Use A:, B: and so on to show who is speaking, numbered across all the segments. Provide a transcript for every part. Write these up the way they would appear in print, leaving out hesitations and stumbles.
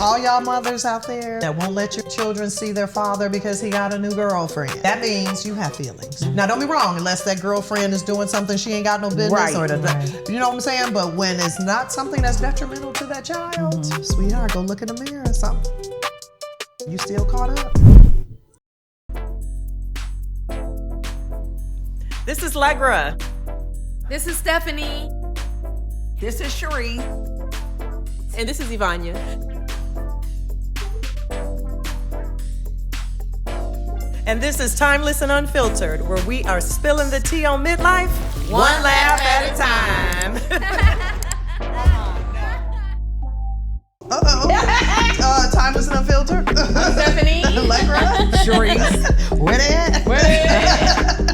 A: all y'all mothers out there that won't let your children see their father because he got a new girlfriend, that means you have feelings. Now, don't be wrong, unless that girlfriend is doing something she ain't got no business,
B: Right.
A: You know what I'm saying? But when it's not something that's detrimental to that child, sweetheart, go look in the mirror or something. You still caught up.
C: This is Leggra.
D: This is Stephanie.
B: This is Cherie.
D: And this is Ivania.
C: And this is Timeless and Unfiltered, where we are spilling the tea on midlife, one laugh at a time.
A: Timeless and Unfiltered.
D: Stephanie.
A: Leggra.
B: Cherie.
A: Where they at?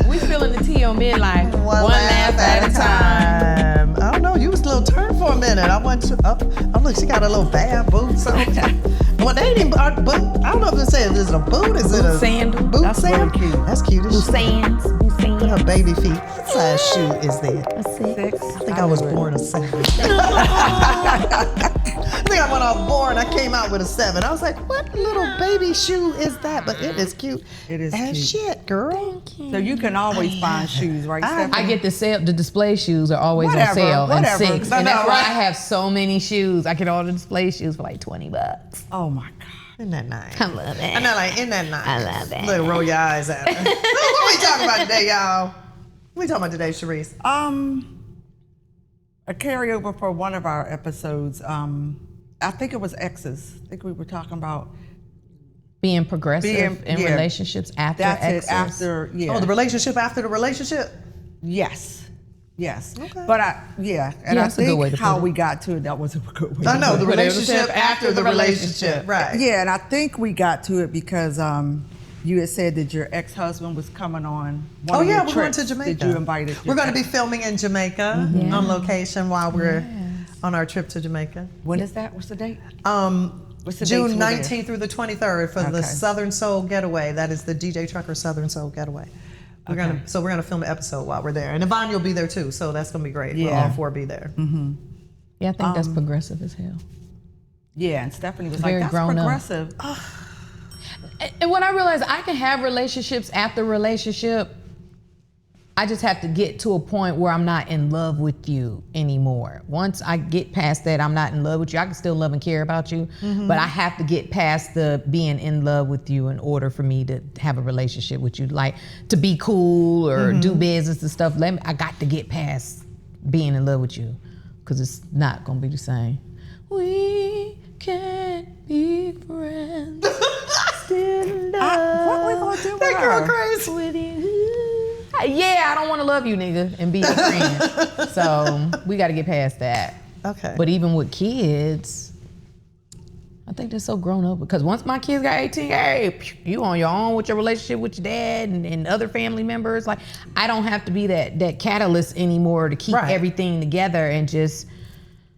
D: We spilling the tea on midlife.
A: One laugh at a time. I don't know. You was a little turned for a minute. I went to. Oh, look, she got a little bad boots on. Well, they ain't even boot. I don't know if they say is it a boot? Is it a
D: sandal?
A: Boot
B: That's
A: sandal?
B: really cute.
A: That's cute as shit.
D: Sands.
A: Look at her baby feet. What size shoe is that?
D: A 6.
A: I think I was born a 7. I think when I was born, I came out with a 7. I was like, what little baby shoe is that? But it is cute.
B: It is
A: as
B: cute.
A: shit, girl.
B: So you can always find shoes, right, Stephanie?
E: I get the display shoes are always
B: Whatever,
E: on sale
B: whatever.
E: and 6.
A: No,
E: And that's
A: no,
E: why
A: right.
E: I have so many shoes. I can order display shoes for like $20.
B: Oh my God.
A: Isn't that nice?
E: I love it.
A: I know, like, isn't that nice?
E: I love it.
A: Look, roll your eyes at her. What we talking about today, y'all? What we talking about today, Sharice?
B: A carryover for one of our episodes. I think it was exes. I think we were talking about
E: Being progressive in
B: yeah.
E: relationships after
B: that's
E: exes.
B: it after, yeah.
A: Oh, the relationship after the relationship?
B: Yes.
A: Okay.
B: But and
E: Yeah,
B: I
E: that's a good way
B: think
E: to
B: how
E: put it.
B: we got to it, that was a good way.
A: I know, the
E: But it was
A: relationship after the relationship. Right.
B: Yeah, and I think we got to it because you had said that your ex-husband was coming on one
A: Oh,
B: of
A: yeah,
B: your
A: we're going
B: trips
A: to Jamaica.
B: that you invited.
A: We're going to be filming in Jamaica on location while we're on our trip to Jamaica.
B: When is that? What's the date? What's the
A: June
B: dates
A: 19th through the 23rd for the
B: Okay.
A: Southern Soul Getaway. That is the DJ Trucker Southern Soul Getaway. We're gonna film an episode while we're there, and Yvonne will be there too, so that's gonna be great. We'll
B: Yeah.
A: all 4 be there.
E: Yeah, I think that's progressive as hell.
B: Yeah, and Stephanie was
E: Very
B: like, that's
E: grown up.
B: progressive.
E: And when I realized I can have relationships after relationship, I just have to get to a point where I'm not in love with you anymore. Once I get past that, I'm not in love with you. I can still love and care about you, but I have to get past the being in love with you in order for me to have a relationship with you. Like to be cool or do business and stuff. I got to get past being in love with you because it's not gonna be the same. We can't be friends. Still in love.
B: What we gonna do with
A: That girl
B: her?
A: crazy.
E: With you. Yeah, I don't want to love you, nigga, and be your friend. So we got to get past that.
A: Okay.
E: But even with kids, I think they're so grown up because once my kids got 18, hey, you on your own with your relationship with your dad and other family members. Like I don't have to be that catalyst anymore to keep
A: Right.
E: everything together and just.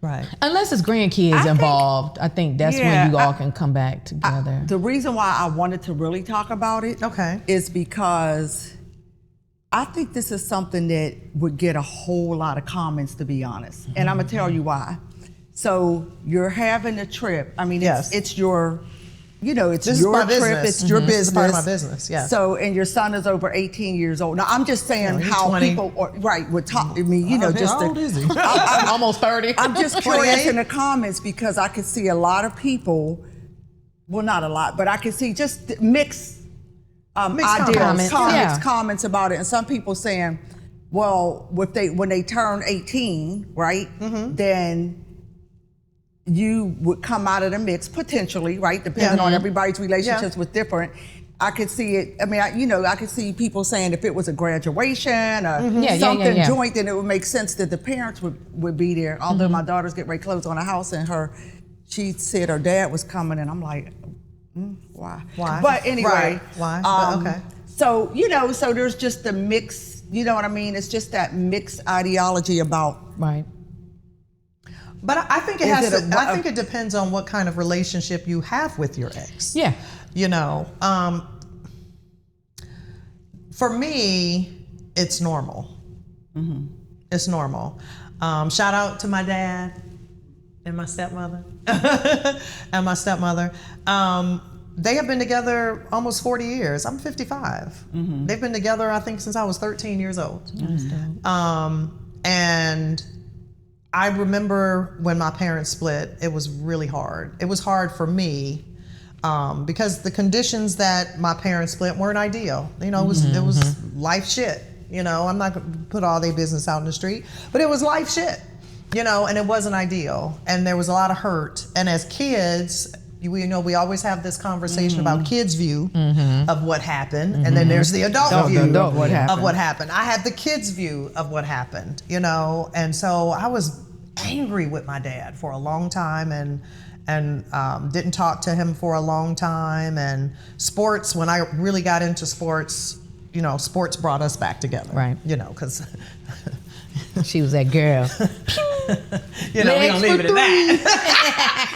A: Right.
E: Unless it's grandkids involved, I think that's when you all can come back together.
B: The reason why I wanted to really talk about it is because I think this is something that would get a whole lot of comments, to be honest. And I'm gonna tell you why. So you're having a trip. I mean, it's your, it's
A: This is
B: your
A: my
B: trip.
A: business.
B: It's your business.
A: This is part of my business, yes.
B: So, and your son is over 18 years old. Now, I'm just saying
A: he's
B: how
A: 20.
B: people, would talk to me, just
A: how old is he?
E: I'm almost 30.
B: I'm just curious
A: 28?
B: in the comments because I could see a lot of people, well, not a lot, but I could see just mixed ideas, comments about it. And some people saying, well, when they turn 18, right, then you would come out of the mix potentially, right, depending on everybody's relationships was different. I could see it. I mean, I could see people saying if it was a graduation or something joint, then it would make sense that the parents would be there. Although my daughters get ready to close on a house, and she said her dad was coming, and I'm like, why? But anyway,
A: why? But okay.
B: So so there's just the mix. You know what I mean? It's just that mixed ideology about
E: Right.
A: But I think I think it depends on what kind of relationship you have with your ex.
E: Yeah.
A: For me, it's normal. It's normal. Shout out to my dad. and my stepmother, and my stepmother, they have been together almost 40 years. I'm 55. They've been together, I think, since I was 13 years old. And I remember when my parents split, it was really hard. It was hard for me because the conditions that my parents split weren't ideal. You know, it was life shit. You know, I'm not going to put all their business out in the street, but it was life shit. You know, and it wasn't ideal, and there was a lot of hurt. And as kids, we always have this conversation about kids' view of what happened, and then there's the adult view of what happened. I had the kids' view of what happened, you know, and so I was angry with my dad for a long time, and didn't talk to him for a long time. And sports, when I really got into sports, you know, sports brought us back together,
E: right?
A: You know, because
E: she was that girl.
A: You know, we don't leave it at that.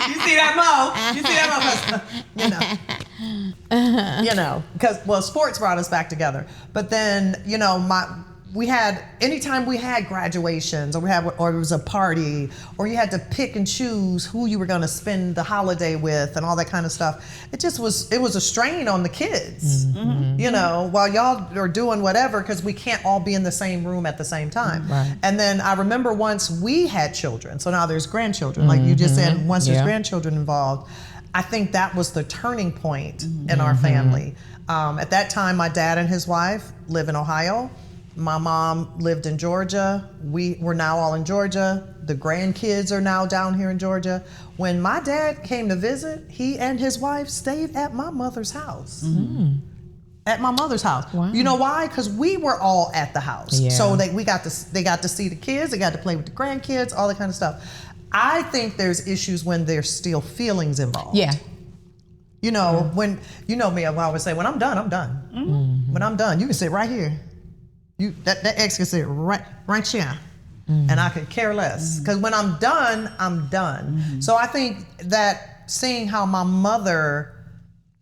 A: You see that, Mo? You know, because sports brought us back together. But then, you know, anytime we had graduations, or it was a party, or you had to pick and choose who you were going to spend the holiday with, and all that kind of stuff. It was a strain on the kids, you know, while y'all are doing whatever, because we can't all be in the same room at the same time. Right. And then I remember once we had children, so now there's grandchildren, like you just said, once there's grandchildren involved, I think that was the turning point in our family. At that time, my dad and his wife live in Ohio. My mom lived in Georgia. We're now all in Georgia. The grandkids are now down here in Georgia. When my dad came to visit, he and his wife stayed at my mother's house. At my mother's house. Wow. You know why? Because we were all at the house. Yeah. So they got to see the kids, they got to play with the grandkids, all that kind of stuff. I think there's issues when there's still feelings involved. Yeah. You know, when, you know me, I always say, when I'm done, I'm done. When I'm done, you can sit right here. That ex can sit right here, and I could care less. Because when I'm done, I'm done. So I think that seeing how my mother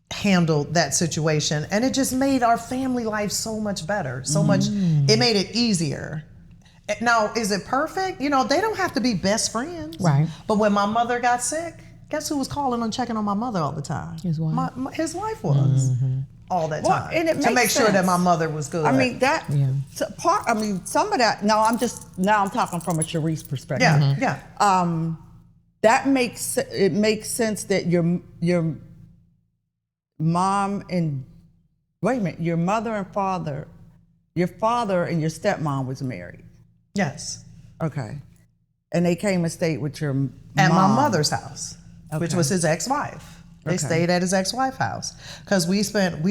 A: handled that situation, and it just made our family life so much better, so much, it made it easier. Now, is it perfect? You know, they don't have to be best friends. Right. But when my mother got sick, guess who was calling and checking on my mother all the time? His wife. His wife was. All that time, and to make sure that my mother was good.
B: I mean some of that. Now I'm talking from a Sharice perspective. That makes sense that your mom and your mother and father, your father and your stepmom was married.
A: Yes.
B: Okay, and they came and stayed with your mom
A: at my mother's house, which was his ex-wife. They stayed at his ex-wife's house because we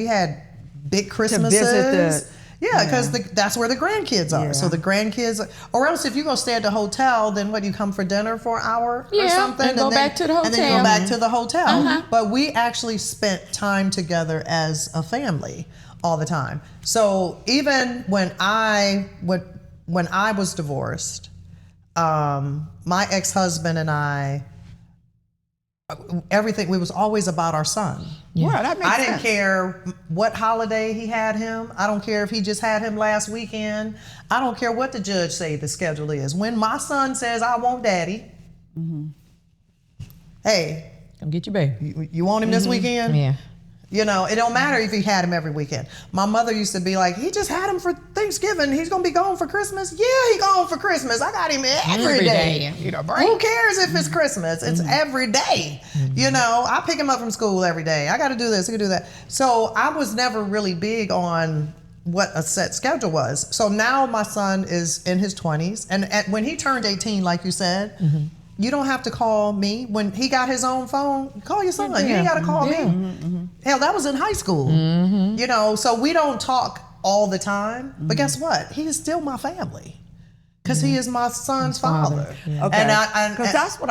A: had big Christmases. To visit because that's where the grandkids are. Yeah. So the grandkids, or else if you go stay at the hotel, then what, you come for dinner for an hour or something?
E: And go back to the hotel.
A: And then go back to the hotel. But we actually spent time together as a family all the time. So even when I was divorced, my ex-husband and I, everything, it was always about our son.
B: Yeah, that makes sense.
A: I didn't care what holiday he had him. I don't care if he just had him last weekend. I don't care what the judge say the schedule is. When my son says, I want daddy, hey,
E: come get your baby.
A: You want him this weekend? Yeah. You know, it don't matter if he had him every weekend. My mother used to be like, he just had him for Thanksgiving. He's gonna be gone for Christmas. Yeah, he gone for Christmas. I got him every day. You know, who cares if it's Christmas? It's every day. You know, I pick him up from school every day. I gotta do this, I gotta do that. So I was never really big on what a set schedule was. So now my son is in his 20s. And when he turned 18, like you said, you don't have to call me. When he got his own phone, call your son. You ain't got to call me. Hell, that was in high school. You know, so we don't talk all the time. But guess what? He is still my family because he is my son's father.
B: Yeah. Okay. Because that's what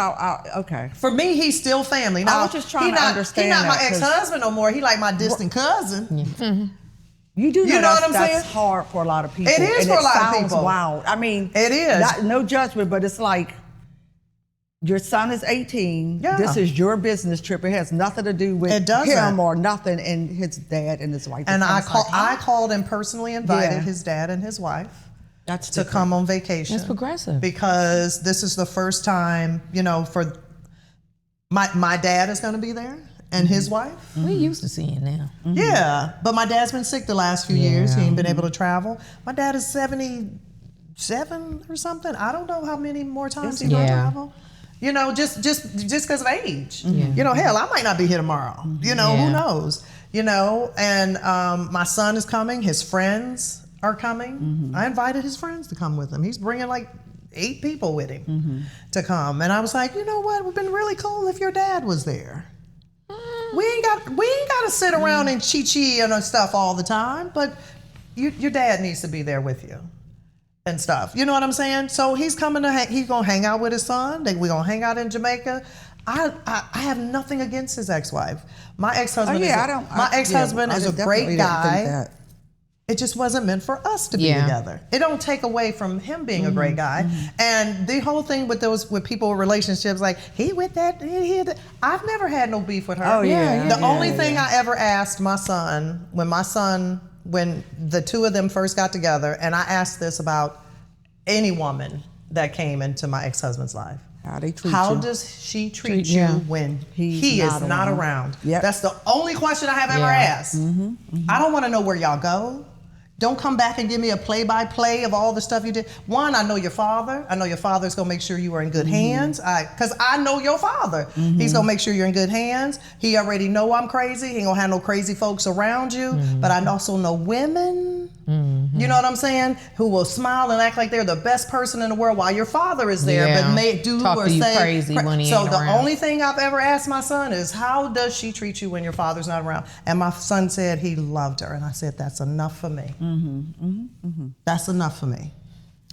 B: okay.
A: For me, he's still family. Now,
B: I was just trying to understand.
A: He's not my ex-husband no more. He like my distant cousin.
B: You do know
A: what I'm saying?
B: That's hard for a lot of people.
A: It is for a lot of people.
B: Wild. I mean,
A: it is.
B: No judgment, but it's like, your son is 18. Yeah. This is your business trip. It has nothing to do with him or nothing, and his dad and his wife.
A: And I called and personally invited his dad and his wife to come on vacation.
E: That's progressive.
A: Because this is the first time, you know, for My dad is going to be there and his wife.
E: We used to seeing now.
A: Yeah, but my dad's been sick the last few years. He ain't been able to travel. My dad is 77 or something. I don't know how many more times he's going to travel. You know, just because of age. You know, hell, I might not be here tomorrow. You know, who knows? You know, and my son is coming. His friends are coming. I invited his friends to come with him. He's bringing like 8 people with him to come. And I was like, you know what? It would have been really cool if your dad was there. We ain't got to sit around and chi-chi and stuff all the time, but your dad needs to be there with you and stuff. You know what I'm saying? So he's coming he's gonna hang out with his son. We're gonna hang out in Jamaica. I have nothing against his ex-wife. My ex-husband is a great guy. It just wasn't meant for us to be together. It don't take away from him being a great guy. And the whole thing with people with relationships, like he with that, I've never had no beef with her. The only thing I ever asked my son, when the two of them first got together, and I asked this about any woman that came into my ex-husband's life. How does she treat you when he is not around? That's the only question I have ever asked. I don't want to know where y'all go. Don't come back and give me a play-by-play of all the stuff you did. One, I know your father. I know your father's gonna make sure you are in good hands. Cause I know your father. He's gonna make sure you're in good hands. He already know I'm crazy. He ain't gonna have no crazy folks around you. But I also know women, you know what I'm saying, who will smile and act like they're the best person in the world while your father is there, but may do
E: Talk
A: or
E: to you
A: say
E: crazy when he
A: so
E: ain't
A: the
E: around.
A: only thing I've ever asked my son is, how does she treat you when your father's not around? And my son said he loved her, and I said, that's enough for me. That's enough for me.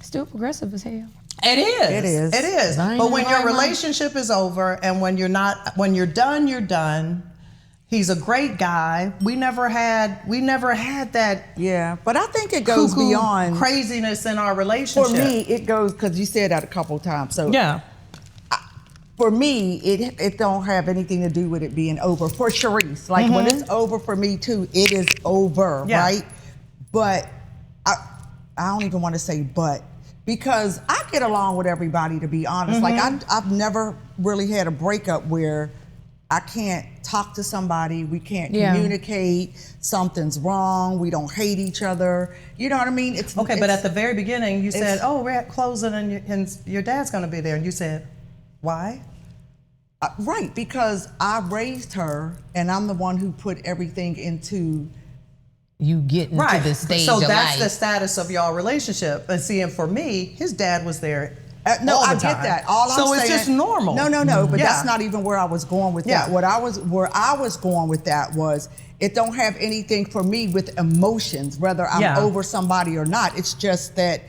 E: Still progressive as hell.
A: It is.
B: It is.
A: It is. But when your relationship is over and when you're done, you're done. He's a great guy. We never had that.
B: Yeah, but I think it goes beyond
A: craziness in our relationship.
B: For me, it goes, because you said that a couple of times. So for me, it don't have anything to do with it being over. For Sharice, like when it's over for me too, it is over, right? But I don't even want to say but, because I get along with everybody, to be honest. Like I've never really had a breakup where I can't talk to somebody, we can't communicate, something's wrong, we don't hate each other. You know what I mean?
A: But at the very beginning, you said, oh, we're at closing and your dad's gonna be there. And you said, why?
B: Right, because I raised her and I'm the one who put everything into
E: you get into the stage
A: so
E: of
A: that's
E: life.
A: the status of y'all relationship. And seeing for me, his dad was there.
B: No, I
A: get
B: that.
A: So it's just normal.
B: No, but that's not even where I was going with that. Where I was going with that was, it don't have anything for me with emotions, whether I'm over somebody or not. It's just that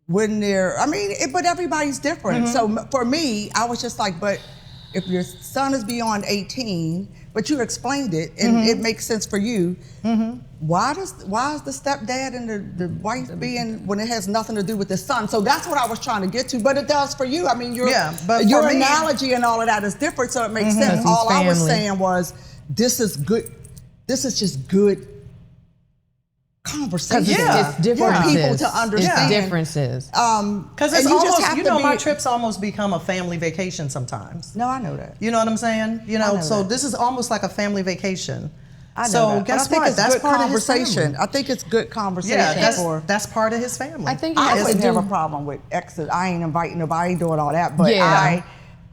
B: when but everybody's different. So for me, I was just like, but if your son is beyond 18, but you explained it and it makes sense for you, why is the stepdad and the wife being, when it has nothing to do with the son? So that's what I was trying to get to, but it does for you. I mean, your analogy and all of that is different, so it makes sense. All I was saying was, this is good. This is just good conversation.
E: It's differences.
B: For people to understand.
E: It's differences.
A: Because it's almost, my trips almost become a family vacation sometimes.
B: No, I know that.
A: You know what I'm saying? So this is almost like a family vacation. So guess what? That's part of his family.
B: I think it's good conversation.
A: Yeah, that's part of his family.
E: I think
B: I wouldn't have a problem with exes. I ain't inviting nobody, I ain't doing all that, but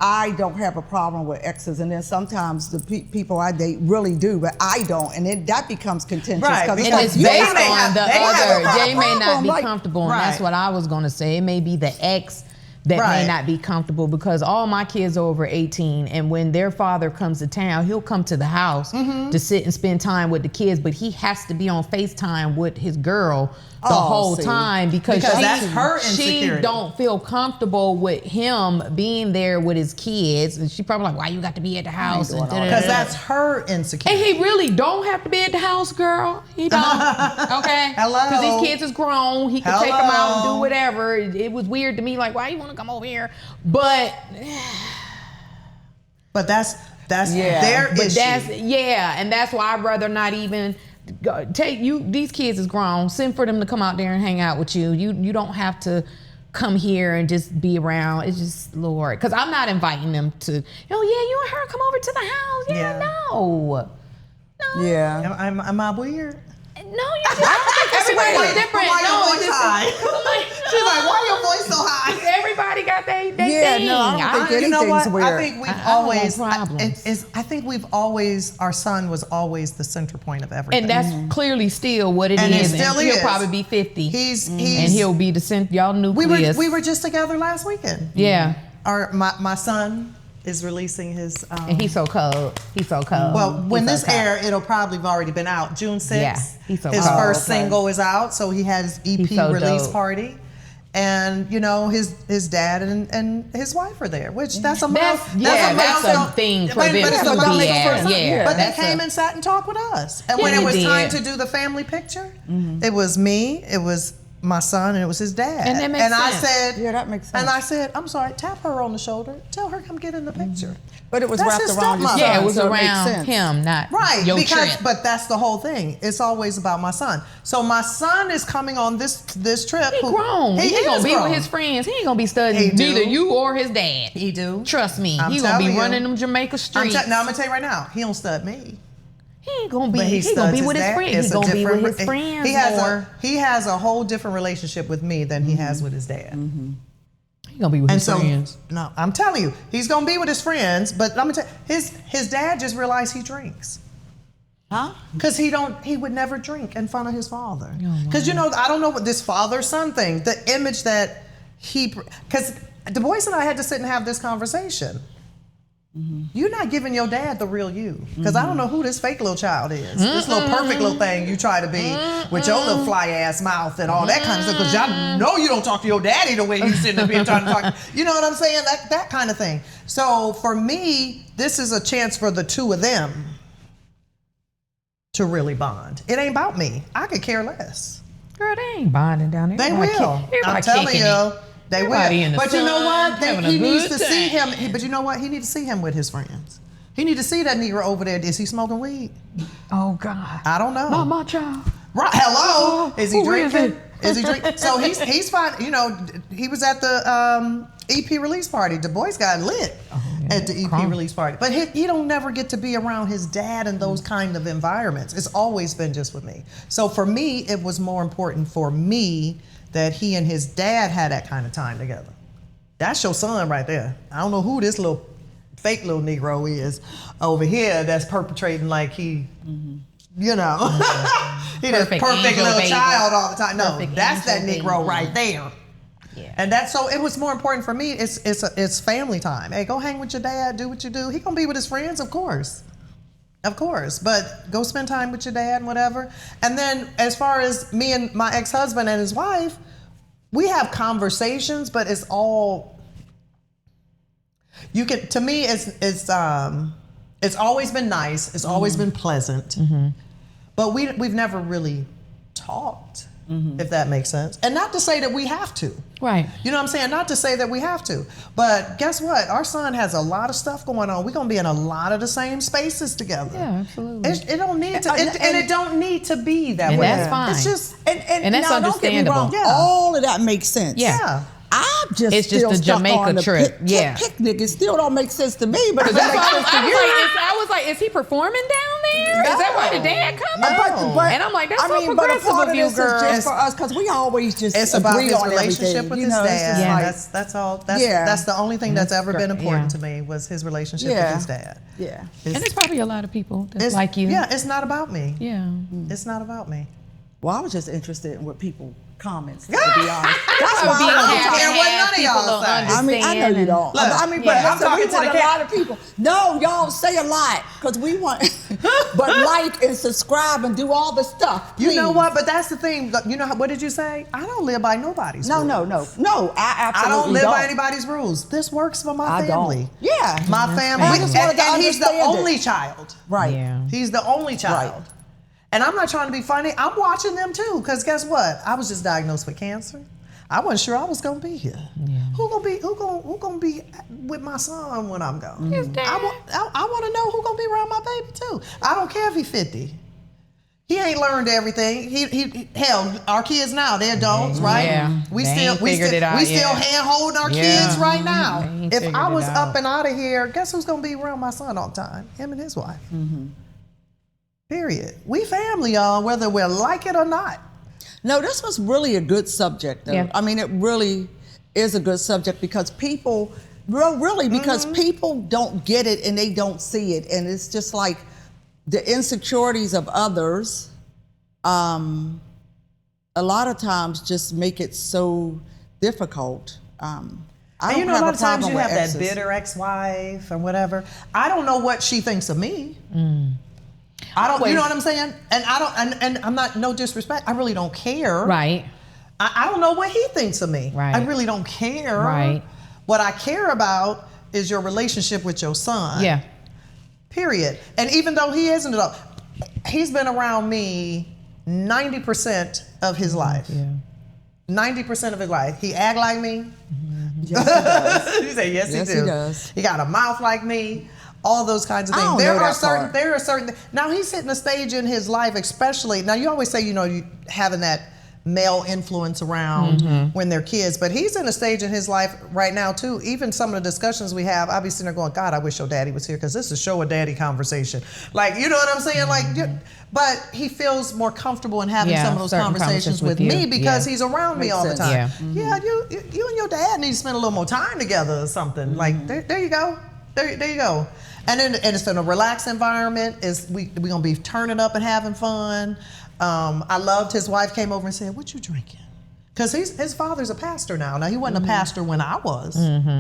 B: I don't have a problem with exes, and then sometimes the people I date really do, but I don't, and then that becomes contentious.
A: Right,
E: and it's based on the other. They may not be comfortable, and that's what I was going to say. It may be the ex that may not be comfortable, because all my kids are over 18, and when their father comes to town, he'll come to the house to sit and spend time with the kids, but he has to be on FaceTime with his girl the whole time because
A: that's her insecurity.
E: She don't feel comfortable with him being there with his kids, and she probably like, why you got to be at the house?
A: Because that's her insecurity.
E: And he really don't have to be at the house, girl. He don't. Okay.
A: Hello.
E: Because these kids is grown. He can take them out and do whatever. It was weird to me, like, why you want to come over here? But
A: that's their issue.
E: And that's why I'd rather not even take you. These kids is grown. Send for them to come out there and hang out with you. You don't have to come here and just be around. It's just, Lord. Because I'm not inviting them to, oh, yeah, you and her come over to the house. Yeah, no. No.
B: Yeah.
A: Am I weird?
E: No, you're just, everybody's different.
A: Why
E: No,
A: your voice high? She's like, why your voice so high?
E: Everybody got their
B: Yeah,
E: thing.
B: no, I don't think
A: You know what?
B: anything's weird.
A: I think we've
E: I don't
A: always.
E: want problems.
A: I think we've always. Our son was always the center point of everything.
E: And that's clearly still what it
A: And it
E: is.
A: still
E: He'll
A: is.
E: probably be 50.
A: He's
E: and he'll be the center. Y'all nucleus.
A: we were just together last weekend.
E: Yeah.
A: My son is releasing his.
E: And he's so cold. He's so cold.
A: Well, when
E: He's
A: this
E: so cold.
A: air, it'll probably have already been out. June 6th.
E: Yeah, he's so
A: his
E: cold.
A: first
B: Okay.
A: single is out, so he had his EP
E: He's so
A: release
E: dope.
A: party. And his dad and his wife are there, which that's a
E: That's a thing for them
A: it's
E: to
A: a
E: be
A: milestone
E: at.
A: for some.
E: Yeah,
A: But they
E: that's
A: came
E: a-
A: and sat and talked with us. And
E: Yeah,
A: when it
E: they
A: was
E: did.
A: time to do the family picture, it was me, it was my son, and it was his dad.
E: And that makes
A: I
E: sense.
A: said,
B: Yeah, that makes sense.
A: And I said, I'm sorry, tap her on the shoulder, tell her come get in the picture.
B: But it was
A: That's
B: wrapped
A: his
B: around your
A: stepmother.
B: son,
E: Yeah, it was
B: so makes
E: around
B: sense.
E: him, not
A: Right,
E: your
A: because
E: trip.
A: but that's the whole thing. It's always about my son. So my son is coming on this trip.
E: He grown. He ain't gonna
A: is
E: be
A: grown.
E: with his friends. He ain't gonna be
A: He
E: studying
A: do.
E: neither you or his dad.
A: He do.
E: Trust me.
A: I'm
E: He gonna be
A: telling you.
E: running them Jamaica streets.
A: Now I'm gonna tell you right now, he don't stud me.
E: He ain't gonna be.
A: But
E: He gonna
A: studs
E: be with his
A: dad.
E: friends.
A: It's
E: He
A: a
E: gonna be with
A: different-
E: his friends
A: He
E: more.
A: has a whole different relationship with me than he has with his dad.
E: He gonna be with
A: And
E: his
A: so,
E: friends.
A: no, I'm telling you, he's gonna be with his friends. But I'm gonna tell you, his dad just realized he drinks.
B: Huh?
A: Because he would never drink in front of his father.
E: Oh,
A: Because I don't know what this father-son thing, the image that because Du Bois and I had to sit and have this conversation. You're not giving your dad the real you. Because I don't know who this fake little child is. This little perfect little thing you try to be with your little fly ass mouth and all that kind of stuff. Because y'all know you don't talk to your daddy the way you sitting up here trying to talk. You know what I'm saying? That kind of thing. So for me, this is a chance for the two of them to really bond. It ain't about me. I could care less.
E: Girl, they ain't bonding down there.
A: They
E: Everybody
A: will.
E: everybody
A: I'm telling
E: kicking
A: you.
E: it.
A: They
E: Everybody in
A: will.
E: the
A: But you know
E: sun,
A: what?
E: having a
A: He needs
E: good
A: to see
E: time.
A: him. But you know what? He needs to see him with his friends. He need to see that Negro over there. Is he smoking weed?
E: Oh God.
A: I don't know.
E: Mama child.
A: Right. Hello. Is he
E: Who is
A: drinking?
E: it?
A: Is he drinking? So he's fine. You know, he was at the EP release party. Du Bois got lit at the EP release party. But he don't never get to be around his dad in those kind of environments. It's always been just with me. So for me, it was more important for me that he and his dad had that kind of time together. That's your son right there. I don't know who this little fake little Negro is over here that's perpetrating like he, you know, he this
E: Perfect
A: perfect
E: angel
A: little
E: baby.
A: child all the time. No,
E: Perfect
A: that's that
E: angel
A: Negro
E: baby.
A: right there.
E: Yeah.
A: And that's so it was more important for me. It's family time. Hey, go hang with your dad. Do what you do. He gonna be with his friends, of course. But go spend time with your dad and whatever. And then as far as me and my ex-husband and his wife, we have conversations, but it's all you can. To me, it's always been nice. It's always been pleasant. But we've never really talked, if that makes sense. And not to say that we have to.
E: Right.
A: You know what I'm saying? Not to say that we have to. But guess what? Our son has a lot of stuff going on. We're going to be in a lot of the same spaces together.
E: Yeah, absolutely.
A: It don't need to, and it don't need to be that
E: And
A: way.
E: that's fine.
A: It's just,
E: And that's
B: now, don't get me
E: understandable.
B: wrong,
A: Yeah.
B: all of that makes sense.
E: Yeah.
A: yeah.
B: I'm just
E: It's just
B: still
E: the
B: stuck
E: Jamaica
B: on the
E: trip. Yeah.
B: picnic. It still don't make sense to me, but it
E: That's
B: makes
E: why
B: sense to you.
E: I was like, is he performing down there? Is that why the dad coming? And I'm like, that's so
B: but a
E: progressive
B: part
E: of you,
B: this
E: girl.
B: is just for us because we always just
A: It's about
B: agree
A: his
B: on
A: relationship
B: everything.
A: with
B: You
A: his
B: know, it's
A: dad.
B: just like-
A: That's all. That's
B: Yeah.
A: that's the only thing that's ever been
E: great.
A: important
E: Yeah.
A: to me was his relationship with
B: Yeah.
A: his dad.
B: Yeah.
E: And there's probably a lot of people that's
A: It's
E: like you.
A: Yeah, it's not about me.
E: Yeah.
A: It's not about me.
B: Well, I was just interested in what people comments, to be honest. That's
E: I'd
B: why
E: be
B: I
E: happy
B: was
A: care what none of
E: people
A: y'all
E: don't
A: say.
E: understand.
B: I mean, I know you don't.
A: Look,
B: I mean,
E: yeah, I'm
B: but listen,
A: talking
B: we
A: to
B: want
A: the
B: a lot of people. No, y'all say a lot because we want, but like and subscribe and do all the stuff.
A: You know
B: please.
A: what? But that's the thing. You know what did you say? I don't live by nobody's
B: No,
A: rules.
B: no. I
A: I
B: absolutely
A: don't live by anybody's rules. This works for my
B: I
A: family.
B: don't. Yeah.
A: My family.
B: I just wanted to
A: And he's the
B: understand it.
A: only child.
B: Right.
E: Yeah.
A: He's the only child. And I'm not trying to be funny. I'm watching them too, because guess what? I was just diagnosed with cancer. I wasn't sure I was gonna be here.
E: Yeah.
A: Who gonna be with my son when I'm gone?
E: His dad.
A: I want to know who gonna be around my baby too. I don't care if he's 50. He ain't learned everything. He hell, our kids now, they're adults, right?
E: Yeah.
A: We
E: They
A: still
E: ain't figured it out
A: we still
E: yet.
A: hand holding our
E: Yeah.
A: kids right now.
E: They ain't
A: If
E: figured
A: I
E: it
A: was
E: out.
A: up and out of here, guess who's gonna be around my son all the time? Him and his wife. Period. We family, y'all, whether we like it or not.
B: No, this was really a good subject, though.
E: Yeah.
B: I mean, it really is a good subject because people, because people don't get it and they don't see it. And it's just like the insecurities of others, a lot of times just make it so difficult. I
A: And
B: don't
A: you know, a
B: have
A: lot of times
B: problem
A: you
B: with
A: have
B: exes.
A: that bitter ex-wife or whatever. I don't know what she thinks of me. I don't, you know what I'm saying? And I don't, and I'm not, no disrespect, I really don't care.
E: Right.
A: I don't know what he thinks of me.
E: Right.
A: I really don't care.
E: Right.
A: What I care about is your relationship with your son.
E: Yeah.
A: Period. And even though he isn't adult, he's been around me 90% of his life.
E: Yeah.
A: 90% of his life. He act like me.
B: Yes, he does.
A: He said, yes,
B: Yes,
A: he do.
B: he does.
A: He got a mouth like me. All those kinds of
B: I
A: things.
B: don't know that part.
A: There are certain. Now he's hitting a stage in his life, especially. Now you always say, you know, you having that male influence around when they're kids, but he's in a stage in his life right now too. Even some of the discussions we have, I'll be sitting there going, God, I wish your daddy was here because this is show a daddy conversation. Like, you know what I'm saying? Like, but he feels more comfortable in having
E: Yeah,
A: some of those
E: certain
A: conversations with
E: you.
A: me because
E: Yeah.
A: he's around me
B: Makes
A: all the
B: sense.
A: time. Yeah, you and your dad need to spend a little more time together or something. Like, there you go. There you go. And then and it's in a relaxed environment. We gonna be turning up and having fun. I loved his wife came over and said, "What you drinking?" Because his father's a pastor now. Now he wasn't a pastor when I was.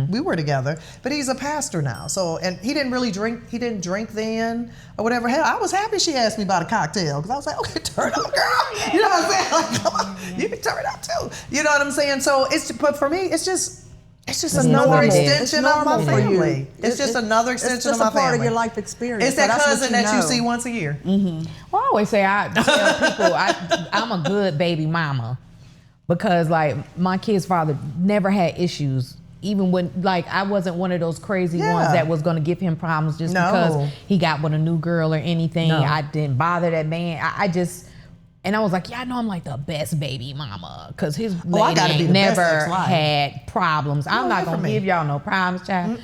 A: We were together, but he's a pastor now. So and he didn't really drink. He didn't drink then or whatever. Hell, I was happy she asked me about a cocktail because I was like, "Okay, turn up, girl." You know what I'm saying? Like, come on, you can turn up too. You know what I'm saying? So but for me, it's just another
E: normal.
A: extension
B: It's
A: of my
B: normal for you.
A: family. It's just another extension
B: It's just
A: of my
B: a part
A: family.
B: of your life experience.
A: It's that
B: So that's what
A: cousin that you
B: know.
A: see once a year.
E: Well, I always say I tell people I'm a good baby mama because like my kid's father never had issues. Even when like I wasn't one of those crazy
A: Yeah.
E: ones that was gonna give him problems just
A: No.
E: because he got with a new girl or anything.
A: No.
E: I didn't bother that man. I just. And I was like, yeah, I know I'm like the best baby mama because his
A: Oh, I
E: lady
A: gotta be
E: ain't
A: the best
E: never
A: ex-wife.
E: had problems. I'm not
A: for
E: gonna
A: me.
E: give y'all no problems, child.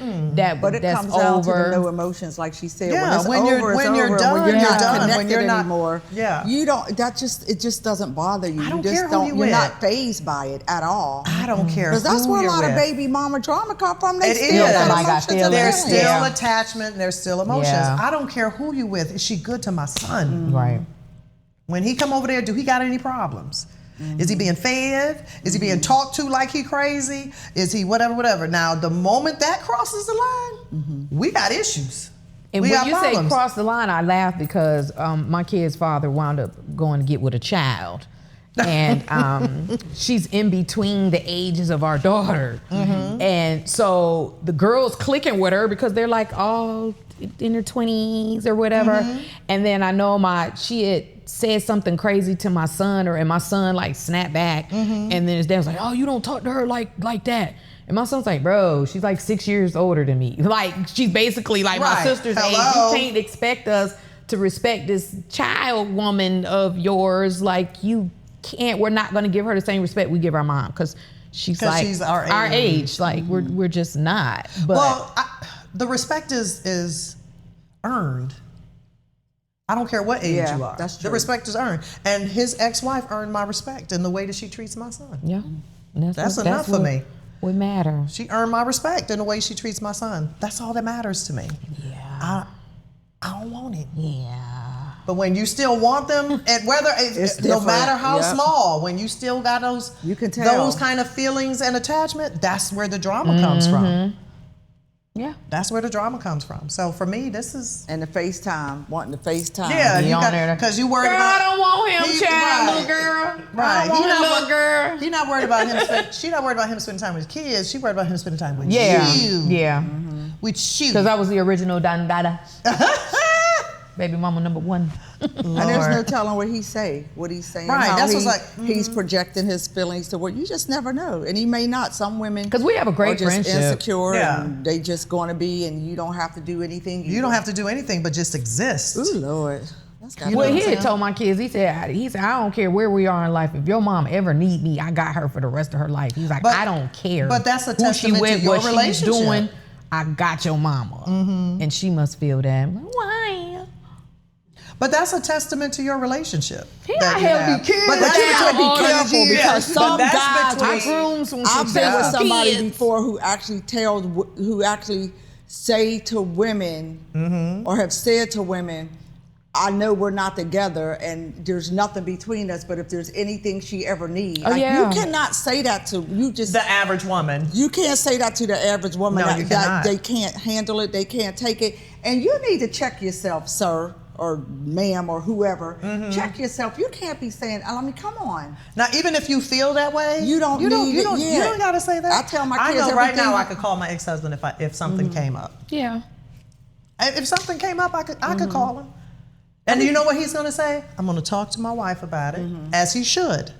B: But it
E: That's
B: comes down to
E: over.
B: the no emotions, like she said.
A: Yeah,
B: when it's over,
A: when
B: it's
A: you're
B: over.
A: done,
B: when you're
A: you're
B: not
A: done. When
B: connected
A: you're not-
B: anymore.
A: Yeah.
B: You don't. It just doesn't bother you.
A: I don't
B: you just
A: care who you
B: You're
A: with.
B: not fazed by it at all.
A: I don't care
B: Because that's
A: who
B: where a
A: you're
B: lot of
A: with.
B: baby mama drama come from. They
A: It
B: still
A: is.
B: got
A: Somebody
E: got
B: emotions
E: feelings.
B: in
A: There's
B: there.
A: still
E: Yeah.
A: attachment. There's still emotions.
E: Yeah.
A: I don't care who you with. Is she good to my son?
E: Right.
A: When he come over there, do he got any problems? Is he being fed? Is he being talked to like he crazy? Is he whatever? Now, the moment that crosses the line, we got issues.
E: And
A: we
E: when
A: got
E: you
A: problems.
E: say cross the line, I laugh because my kid's father wound up going to get with a child. And she's in between the ages of our daughter. And so the girls clicking with her because they're like all in their 20s or whatever. And then I know she had said something crazy to my son and my son like snapped back. And then his dad was like, oh, you don't talk to her like that. And my son's like, bro, she's like 6 years older than me. Like she's basically like my
A: Right.
E: sister's
A: Hello.
E: age. You can't expect us to respect this child woman of yours like you can't. We're not going to give her the same respect we give our mom because she's like
A: she's our
E: age. Like we're just not. But
A: Well, the respect is earned. I don't care what age
B: Yeah,
A: you are.
B: that's
A: The
B: true.
A: respect is earned. And his ex-wife earned my respect in the way that she treats my son.
E: yeah,
A: That's enough for me.
E: What matter?
A: She earned my respect in the way she treats my son. That's all that matters to me.
E: Yeah.
A: I don't want him.
E: Yeah.
A: But when you still want them, and whether
B: It's
A: no
B: different.
A: matter how
B: Yep.
A: small, when you still got those
B: You can tell.
A: those kind of feelings and attachment, that's where the drama comes from.
E: Yeah.
A: That's where the drama comes from. So for me, this is
B: And the FaceTime, wanting to FaceTime.
A: yeah,
E: He
A: you
E: on
A: got
E: there.
A: because you worried
E: Girl,
A: about.
E: I don't want him,
A: He-
E: child,
A: right.
E: little girl.
A: Right.
E: I don't want
A: He
E: a
A: not
E: little girl.
A: She not worried about him. She not worried about him spending time with kids. She worried about him spending time with
E: Yeah.
A: you.
E: Yeah.
A: With you.
E: Because I was the original Dandada. Baby mama number one.
B: And there's no telling what he's saying.
A: Right,
B: how
A: that's
B: he-
A: what's like,
B: he's projecting his feelings to what you just never know. And he may not. Some women
E: 'Cause we have a great
B: are just
E: friendship.
B: insecure
A: Yeah.
B: and they just going to be, and you don't have to do anything.
A: You don't have to do anything but just exist.
B: Ooh, Lord.
E: Well, he had told my kids, he said, I don't care where we are in life. If your mom ever need me, I got her for the rest of her life. He's like, I don't care.
A: But that's a
E: who she
A: testament
E: with,
A: to your
E: what she's
A: relationship.
E: doing. I got your mama. And she must feel that. Why?
A: But that's a testament to your relationship.
E: I help you kids.
B: But that's
E: down
B: you
E: all
B: gotta be
E: these
B: careful
E: years.
B: because some
C: that's
B: guys,
C: between-
B: I've been with somebody
E: kids.
B: before who actually say to women or have said to women, I know we're not together and there's nothing between us, but if there's anything she ever needs, you cannot say that to
A: the average woman.
B: You can't say that to the average woman.
A: No, you cannot.
B: They can't handle it, they can't take it. And you need to check yourself, sir, or ma'am, or whoever. Check yourself. You can't be saying, I mean, come on.
A: Now, even if you feel that way,
B: You don't
A: you don't got to say that.
B: I tell my kids
A: I know right
B: everything.
A: now I could call my ex-husband if something came up.
E: Yeah.
A: If something came up, I could call him. And you know what he's going to say? I'm going to talk to my wife about it, as he should.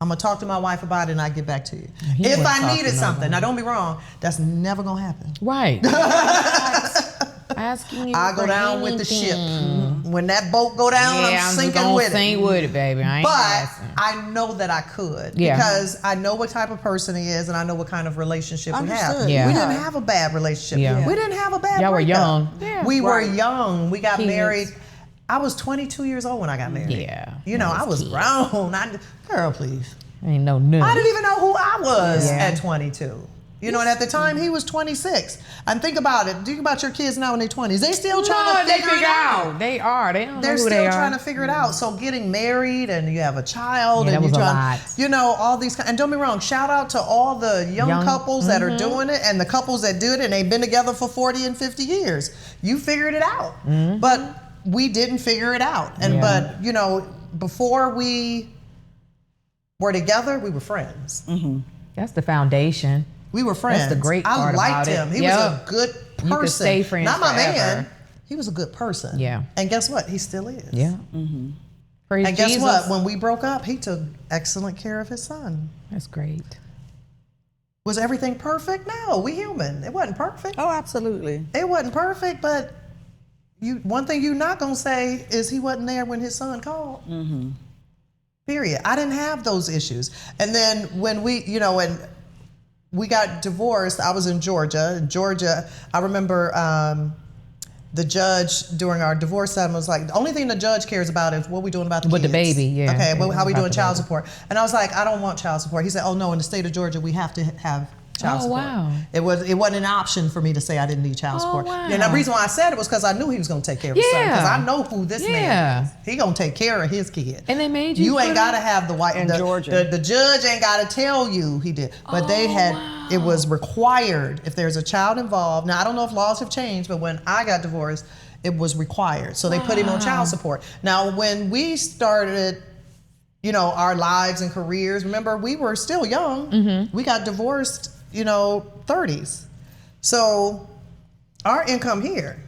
A: I'm going to talk to my wife about it and I get back to you. If I needed something. Now, don't be wrong. That's never going to happen.
E: Right. Asking you
A: I go
E: for
A: down with the ship.
E: anything.
A: When that boat go down, I'm sinking with it.
E: Sink with it, baby. I ain't
A: But
E: asking.
A: I know that I could
E: Yeah.
A: because I know what type of person he is and I know what kind of relationship we have.
B: Understood.
E: Yeah.
A: We didn't have a bad relationship.
E: Yeah.
A: We didn't have a bad
E: Y'all were
A: breakup.
E: young. Yeah.
A: We were
B: Right.
A: young. We got
E: Kids.
A: married. I was 22 years old when I got married.
E: Yeah.
A: You know, I was
E: kids.
A: grown. Girl, please.
E: Ain't no nothing.
A: I didn't even know who I was
E: Yeah.
A: at 22. You know, and at the time he was 26. And think about it. Think about your kids now in their 20s. They still trying to figure it out.
E: They are. They don't
A: They're
E: know who
A: still
E: they
A: trying
E: are.
A: to figure it out. So getting married and you have a child
E: Yeah,
A: and
E: that
A: you're
E: was a
A: trying,
E: lot.
A: you know, all these. And don't be wrong. Shout out to all the young couples that are doing it and the couples that do it and they've been together for 40 and 50 years. You figured it out, but we didn't figure it out. And but you know, before we were together, we were friends.
E: That's the foundation.
A: We were friends.
E: That's the great
A: I
E: part
A: liked
E: about it.
A: him. He was a good person.
E: You could stay friends
A: Not my
E: forever.
A: man. He was a good person.
E: Yeah.
A: And guess what? He still is.
E: Yeah. Praise
A: And guess
E: Jesus.
A: what? When we broke up, he took excellent care of his son.
E: That's great.
A: Was everything perfect? No, we human. It wasn't perfect.
B: Oh, absolutely.
A: It wasn't perfect, but one thing you're not gonna say is he wasn't there when his son called. Period. I didn't have those issues. And then when we got divorced, I was in Georgia. Georgia, I remember the judge during our divorce settlement was like, the only thing the judge cares about is what we doing about the
E: With the
A: kids.
E: baby, yeah.
A: Okay, well, how we
E: About
A: doing
E: the
A: child
E: baby.
A: support? And I was like, I don't want child support. He said, oh no, in the state of Georgia, we have to have child
E: Oh,
A: support.
E: wow.
A: It wasn't an option for me to say I didn't need child support.
E: wow.
A: And the reason why I said it was because I knew he was going to take care of his son. Because
E: Yeah.
A: I know who this man
E: Yeah.
A: is. He going to take care of his kid.
E: And they made you
A: You
E: put
A: ain't
E: it-
A: got to have the white.
B: In
A: the,
B: Georgia.
A: The judge ain't got to tell you he did. But they had, it was required if there's a child involved. Now, I don't know if laws have changed, but when I got divorced, it was required. So they put him on child support. Now, when we started, you know, our lives and careers, remember, we were still young. We got divorced, 30s. So our income here.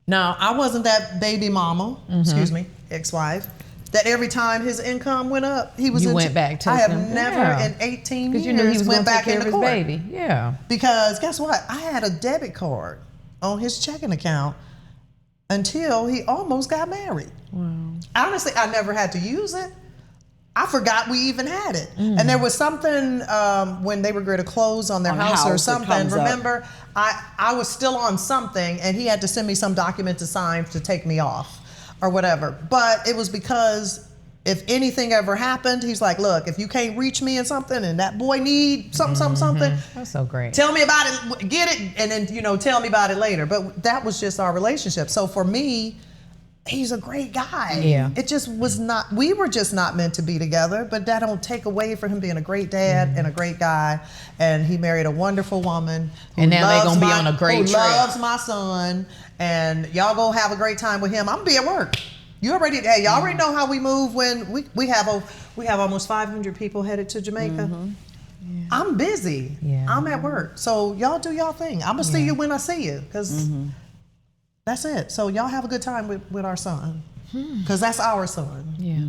A: Now, I wasn't that baby mama, excuse me, ex-wife, that every time his income went up, he was
E: You
A: into,
E: went back to
A: I have
E: him.
A: never
E: Yeah.
A: in 18
E: Because
A: years
E: you knew he was going
A: went
E: to take
A: back
E: care of
A: into
E: his
A: court.
E: baby. Yeah.
A: Because guess what? I had a debit card on his checking account until he almost got married. Wow. Honestly, I never had to use it. I forgot we even had it. And there was something when they were going to close on their
B: On the
A: house or
B: house, it
A: something.
B: comes up.
A: Remember, I was still on something and he had to send me some document to sign to take me off or whatever. But it was because if anything ever happened, he's like, look, if you can't reach me in something and that boy need something,
E: That's so great.
A: tell me about it, get it, and then, tell me about it later. But that was just our relationship. So for me, he's a great guy.
E: Yeah.
A: It just was not, we were just not meant to be together, but that don't take away from him being a great dad and a great guy. And he married a wonderful woman. Who
E: And now they
A: loves
E: gonna be on a great
A: who
E: trip.
A: loves my son. And y'all go have a great time with him. I'm gonna be at work. Y'all already know how we move when we have almost 500 people headed to Jamaica. I'm busy.
E: Yeah.
A: I'm at work. So y'all do y'all thing. I'm gonna see you when I see you, because that's it. So y'all have a good time with our son, because that's our son.
E: Yeah.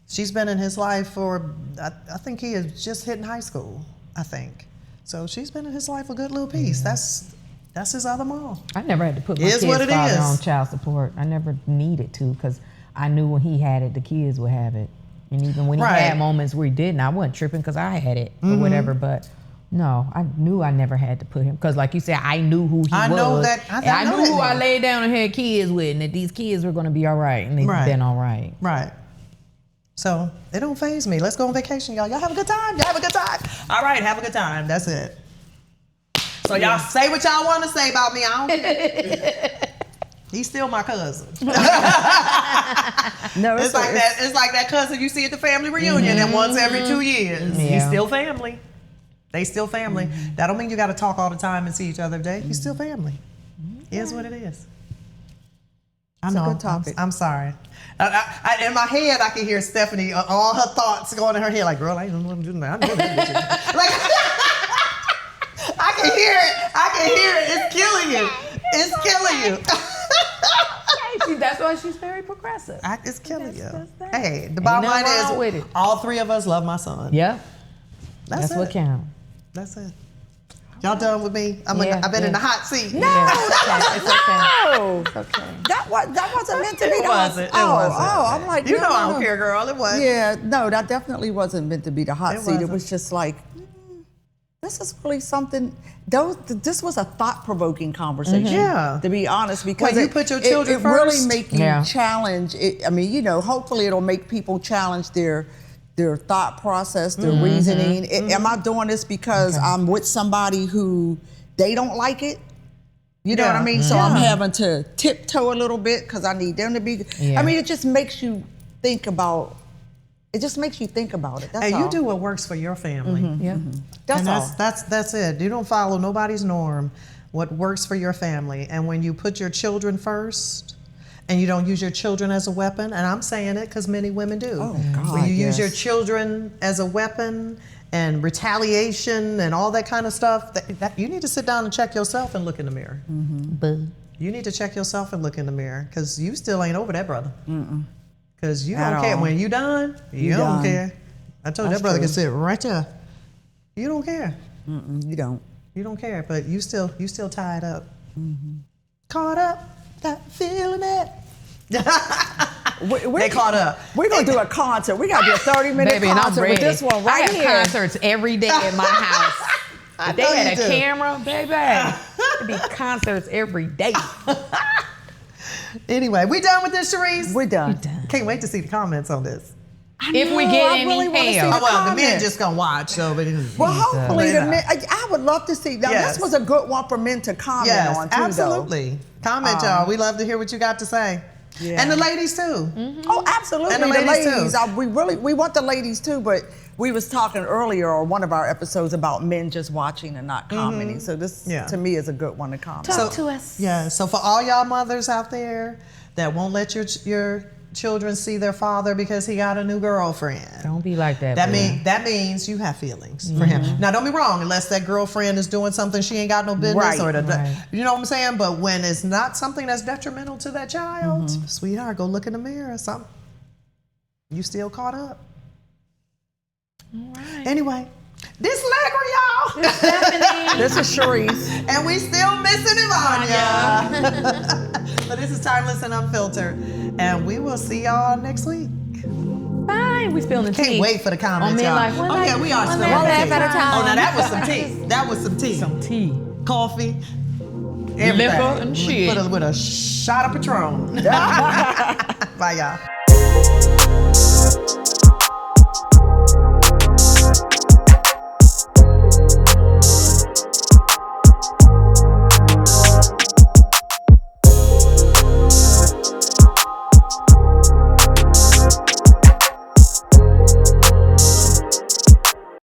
A: She's been in his life for, I think he is just hitting high school, I think. So she's been in his life a good little piece. That's his other mom.
E: I never had to put my
A: Is
E: kid's
A: what it
E: father
A: is.
E: on child support. I never needed to because I knew when he had it, the kids would have it. And even when he
A: Right.
E: had moments where he didn't, I wasn't tripping because I had it or whatever. But no, I knew I never had to put him because, like you said, I knew who he
A: I
E: was.
A: know that-
E: And
A: I
E: I
A: know
E: knew
A: that
E: who I
A: nigga.
E: laid down and had kids with, and that these kids were going to be all right, and they've
A: Right.
E: been all right.
A: Right. So it don't faze me. Let's go on vacation, y'all. Y'all have a good time. Y'all have a good time. All right, have a good time. That's it. So y'all say what y'all want to say about me. I don't care. He's still my cousin.
B: No,
A: It's like that. It's like that cousin you see at the family reunion and once every 2 years.
E: Yeah.
A: He's still family. They still family. That don't mean you got to talk all the time and see each other every day. He's still family. Is what it is. I know.
B: a good topic.
A: I'm sorry. In my head, I can hear Stephanie, all her thoughts going in her head, like, girl, I ain't know what I'm doing. I know that. Like, I can hear it. I can hear it. It's killing you. It's killing you.
E: See, that's why she's very progressive.
A: It's killing you.
E: That's that.
A: Hey, the bottom line
E: nothing wrong with
A: is,
E: it.
A: all three of us love my son.
E: Yeah,
A: That's
E: that's what
A: it.
E: counts.
A: That's it. Y'all done with me? I've been in the hot seat.
E: No, it's okay.
B: No,
E: It's okay.
B: that wasn't meant to be.
A: It
B: the
A: wasn't.
B: hot-
A: It wasn't.
B: I'm like,
A: You
B: no,
A: know I
B: no,
A: don't
B: no.
A: care, girl. It was.
B: Yeah, no, that definitely wasn't meant to be the hot
A: It
B: seat. It
A: wasn't.
B: was just like, this is really something. This was a thought-provoking conversation.
A: Yeah.
B: To be honest, because
A: Well, you put your children
B: it really
A: first.
B: make you
E: Yeah.
B: challenge. I mean, hopefully it'll make people challenge their thought process, their reasoning. Am I doing this because I'm with somebody who they don't like it? You know what I mean? So I'm having to tiptoe a little bit because I need them to be.
E: Yeah.
B: I mean, it just makes you think about. It just makes you think about it. That's
A: Hey,
B: all.
A: you do what works for your family.
E: Yeah.
B: That's
A: And
B: all.
A: that's it. You don't follow nobody's norm. What works for your family, and when you put your children first, and you don't use your children as a weapon, and I'm saying it because many women do.
B: Oh, God,
A: when you use your
B: yes.
A: children as a weapon and retaliation and all that kind of stuff, that you need to sit down and check yourself and look in the mirror.
E: Boo.
A: You need to check yourself and look in the mirror because you still ain't over that brother. Because you
B: At
A: don't care.
B: all.
A: When you done, you don't
B: done.
A: care. I told you
B: That's
A: that brother
B: true.
A: can sit right there. You don't care.
B: You don't.
A: You don't care, but you still tied up. Caught up, not feeling it. They caught up.
B: We're gonna do a concert. We gotta do a 30-minute
E: Baby, and I'm
B: concert
E: ready.
B: with this one
E: I
B: right
E: have
B: here.
E: concerts every day at my house. If they
A: know
E: had
A: you
E: a
A: do.
E: camera, baby, it'd be concerts every day.
A: Anyway, we done with this, Sharice?
B: We're done.
A: Can't wait to see the comments on this.
E: If we
B: know,
E: get
B: I
E: any
B: really wanna see
E: hell.
B: the
A: Oh, well, the men
B: comments.
A: just gonna watch, so but
B: Well, hopefully
A: Yeah.
B: the men. I would love to see. Now,
A: Yes.
B: this was a good one for men to comment
A: yes,
B: on too,
A: absolutely. Comment, y'all. We love to hear what you got to say.
B: Yeah.
A: And the ladies too.
B: though. Oh, absolutely.
A: And the ladies, too.
B: We want the ladies too, but we was talking earlier on one of our episodes about men just watching and not commenting. So this,
A: Yeah.
B: to me, is a good one to comment.
E: Talk to us.
A: Yeah. So for all y'all mothers out there that won't let your children see their father because he got a new girlfriend.
E: Don't be like that.
A: That
E: boo.
A: means you have feelings for him. Now don't be wrong, unless that girlfriend is doing something she ain't got no business
B: Right,
A: or
E: right.
A: you know what I'm saying? But when it's not something that's detrimental to that child, sweetheart, go look in the mirror or something. You still caught up.
E: All right.
A: Anyway, this Leggra, y'all.
E: Stephanie.
B: This is Sharice.
A: And we still missing Ivania. But this is Timeless and Unfiltered. And we will see y'all next week.
E: Bye. We spilling the tea.
A: Can't wait for the comments,
E: On
A: y'all.
E: midlife. One
A: Oh,
E: life,
A: yeah, we are
E: one
A: spilling
E: laugh
A: the
E: at
A: tea.
E: a time.
A: Oh, now that was some tea. That was some tea.
E: Some tea.
A: Coffee.
E: Liquor and shit.
A: With a shot of Patron. Bye, y'all.